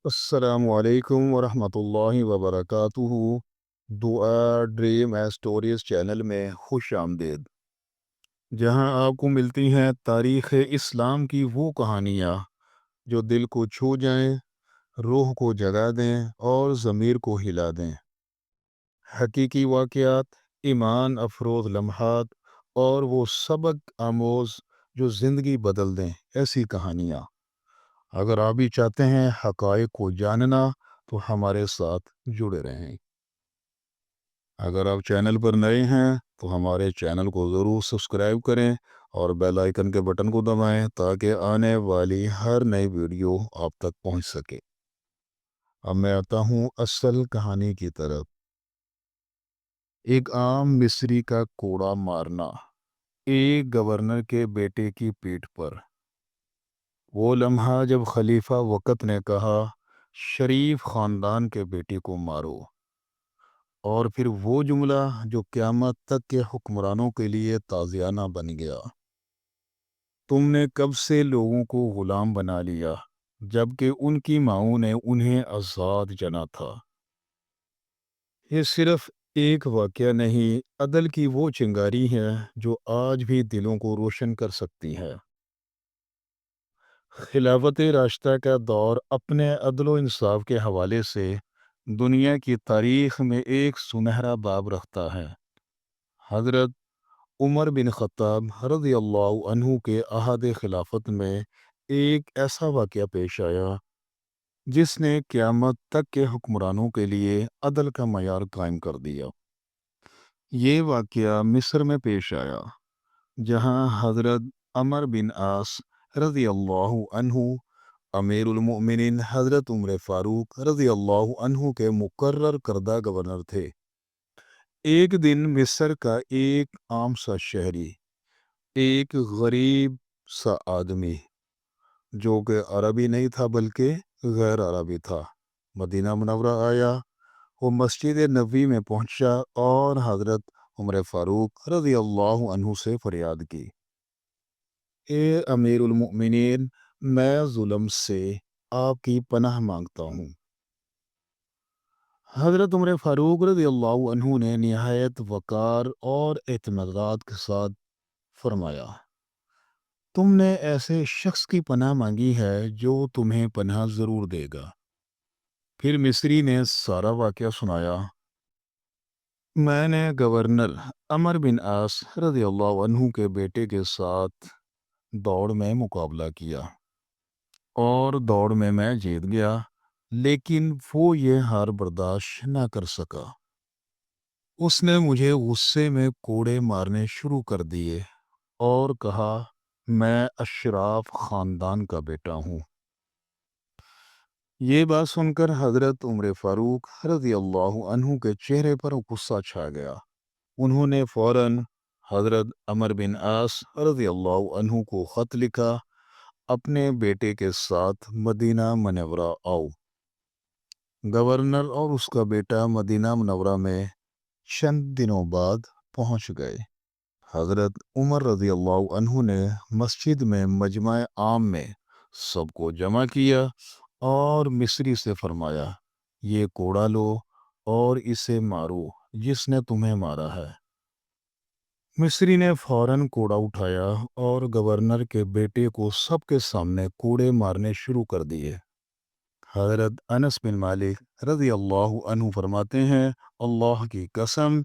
السلام علیکم ورحمۃ اللہ وبرکاتہ۔ دعا ڈریم ایز اسٹوریز چینل میں خوش آمدید، جہاں آپ کو ملتی ہیں تاریخ اسلام کی وہ کہانیاں جو دل کو چھو جائیں، روح کو جگا دیں اور ضمیر کو ہلا دیں۔ حقیقی واقعات، ایمان افروز لمحات اور وہ سبق آموز جو زندگی بدل دیں، ایسی کہانیاں۔ اگر آپ بھی چاہتے ہیں حقائق کو جاننا تو ہمارے ساتھ جڑے رہیں۔ اگر آپ چینل پر نئے ہیں تو ہمارے چینل کو ضرور سبسکرائب کریں اور بیل آئیکن کے بٹن کو دبائیں تاکہ آنے والی ہر نئی ویڈیو آپ تک پہنچ سکے۔ اب میں آتا ہوں اصل کہانی کی طرف۔ ایک عام مصری کا کوڑا مارنا، ایک گورنر کے بیٹے کی پیٹھ پر۔ وہ لمحہ جب خلیفہ وقت نے کہا شریف خاندان کے بیٹے کو مارو، اور پھر وہ جملہ جو قیامت تک کے حکمرانوں کے لیے تازیانہ بن گیا، تم نے کب سے لوگوں کو غلام بنا لیا جبکہ ان کی ماؤں نے انہیں آزاد جنا تھا۔ یہ صرف ایک واقعہ نہیں، عدل کی وہ چنگاری ہے جو آج بھی دلوں کو روشن کر سکتی ہے۔ خلافت راشدہ کا دور اپنے عدل و انصاف کے حوالے سے دنیا کی تاریخ میں ایک سنہرا باب رکھتا ہے۔ حضرت عمر بن خطاب رضی اللہ عنہ کے عہد خلافت میں ایک ایسا واقعہ پیش آیا جس نے قیامت تک کے حکمرانوں کے لیے عدل کا معیار قائم کر دیا۔ یہ واقعہ مصر میں پیش آیا، جہاں حضرت عمر بن عاص رضی اللہ عنہ امیر المؤمنین حضرت عمر فاروق رضی اللہ عنہ کے مقرر کردہ گورنر تھے۔ ایک دن مصر کا ایک عام سا شہری، ایک غریب سا آدمی جو کہ عربی نہیں تھا بلکہ غیر عربی تھا، مدینہ منورہ آیا۔ وہ مسجد نبوی میں پہنچا اور حضرت عمر فاروق رضی اللہ عنہ سے فریاد کی، اے امیر المؤمنین، میں ظلم سے آپ کی پناہ مانگتا ہوں۔ حضرت عمر فاروق رضی اللہ عنہ نے نہایت وقار اور اعتماد کے ساتھ فرمایا، تم نے ایسے شخص کی پناہ مانگی ہے جو تمہیں پناہ ضرور دے گا۔ پھر مصری نے سارا واقعہ سنایا۔ میں نے گورنر عمر بن عاص رضی اللہ عنہ کے بیٹے کے ساتھ دوڑ میں مقابلہ کیا اور دوڑ میں جیت گیا، لیکن وہ یہ ہار برداشت نہ کر سکا۔ اس نے مجھے غصے میں کوڑے مارنے شروع کر دیے اور کہا میں اشراف خاندان کا بیٹا ہوں۔ یہ بات سن کر حضرت عمر فاروق رضی اللہ عنہ کے چہرے پر غصہ چھا گیا۔ انہوں نے فوراً حضرت عمر بن عاص رضی اللہ عنہ کو خط لکھا، اپنے بیٹے کے ساتھ مدینہ منورہ آؤ۔ گورنر اور اس کا بیٹا مدینہ منورہ میں چند دنوں بعد پہنچ گئے۔ حضرت عمر رضی اللہ عنہ نے مسجد میں مجمع عام میں سب کو جمع کیا اور مصری سے فرمایا، یہ کوڑا لو اور اسے مارو جس نے تمہیں مارا ہے۔ مصری نے فوراً کوڑا اٹھایا اور گورنر کے بیٹے کو سب کے سامنے کوڑے مارنے شروع کر دیے۔ حضرت انس بن مالک رضی اللہ عنہ فرماتے ہیں، اللہ کی قسم،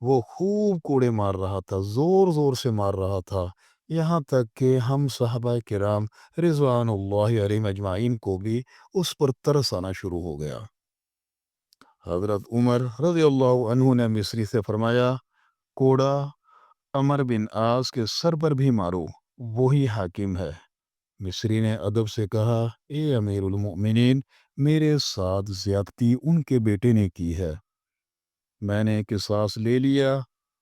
وہ خوب کوڑے مار رہا تھا، زور زور سے مار رہا تھا، یہاں تک کہ ہم صحابہ کرام رضوان اللہ علیہم اجمعین کو بھی اس پر ترس آنا شروع ہو گیا۔ حضرت عمر رضی اللہ عنہ نے مصری سے فرمایا، کوڑا عمر بن عاص کے سر پر بھی مارو، وہی حاکم ہے۔ مصری نے ادب سے کہا، اے امیر المؤمنین، میرے ساتھ زیادتی ان کے بیٹے نے کی ہے، میں نے قصاص لے لیا،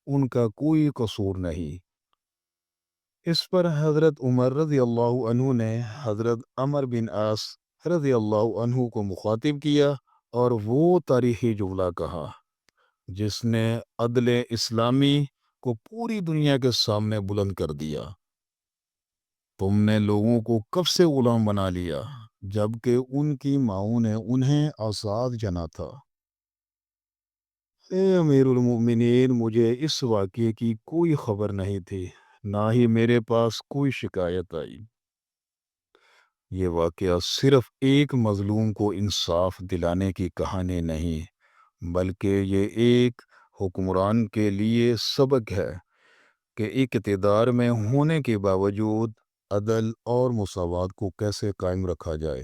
ان کا کوئی قصور نہیں۔ اس پر حضرت عمر رضی اللہ عنہ نے حضرت عمر بن عاص رضی اللہ عنہ کو مخاطب کیا اور وہ تاریخی جملہ کہا جس نے عدل اسلامی کو پوری دنیا کے سامنے بلند کر دیا، تم نے لوگوں کو کب سے غلام بنا لیا جبکہ ان کی ماؤں نے انہیں آزاد جنا تھا۔ اے امیر المؤمنین، مجھے اس واقعے کی کوئی خبر نہیں تھی، نہ ہی میرے پاس کوئی شکایت آئی۔ یہ واقعہ صرف ایک مظلوم کو انصاف دلانے کی کہانی نہیں، بلکہ یہ ایک حکمران کے لیے سبق ہے کہ اقتدار میں ہونے کے باوجود عدل اور مساوات کو کیسے قائم رکھا جائے۔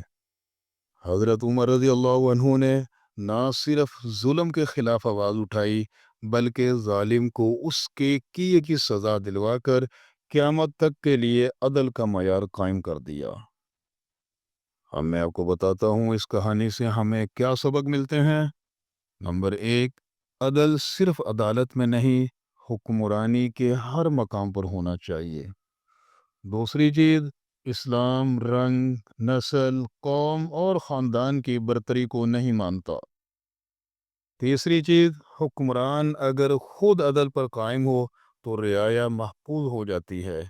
حضرت عمر رضی اللہ عنہ نے نہ صرف ظلم کے خلاف آواز اٹھائی، بلکہ ظالم کو اس کے کیے کی سزا دلوا کر قیامت تک کے لیے عدل کا معیار قائم کر دیا۔ اب میں آپ کو بتاتا ہوں اس کہانی سے ہمیں کیا سبق ملتے ہیں۔ نمبر 1، عدل صرف عدالت میں نہیں، حکمرانی کے ہر مقام پر ہونا چاہیے۔ دوسری چیز، اسلام رنگ، نسل، قوم اور خاندان کی برتری کو نہیں مانتا۔ تیسری چیز، حکمران اگر خود عدل پر قائم ہو تو رعایا محفوظ ہو جاتی ہے۔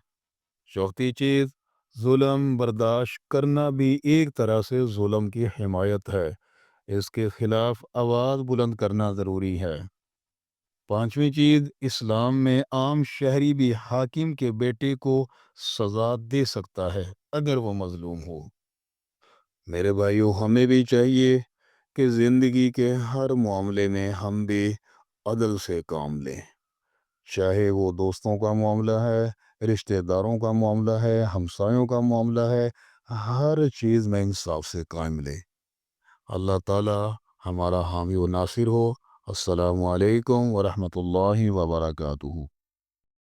چوتھی چیز، ظلم برداشت کرنا بھی ایک طرح سے ظلم کی حمایت ہے، اس کے خلاف آواز بلند کرنا ضروری ہے۔ پانچویں چیز، اسلام میں عام شہری بھی حاکم کے بیٹے کو سزا دے سکتا ہے اگر وہ مظلوم ہو۔ میرے بھائیو، ہمیں بھی چاہیے کہ زندگی کے ہر معاملے میں ہم بھی عدل سے کام لیں، چاہے وہ دوستوں کا معاملہ ہے، رشتہ داروں کا معاملہ ہے، ہمسایوں کا معاملہ ہے، ہر چیز میں انصاف سے قائم لیں۔ اللہ تعالی ہمارا حامی و ناصر ہو۔ السلام علیکم ورحمۃ اللہ وبرکاتہ۔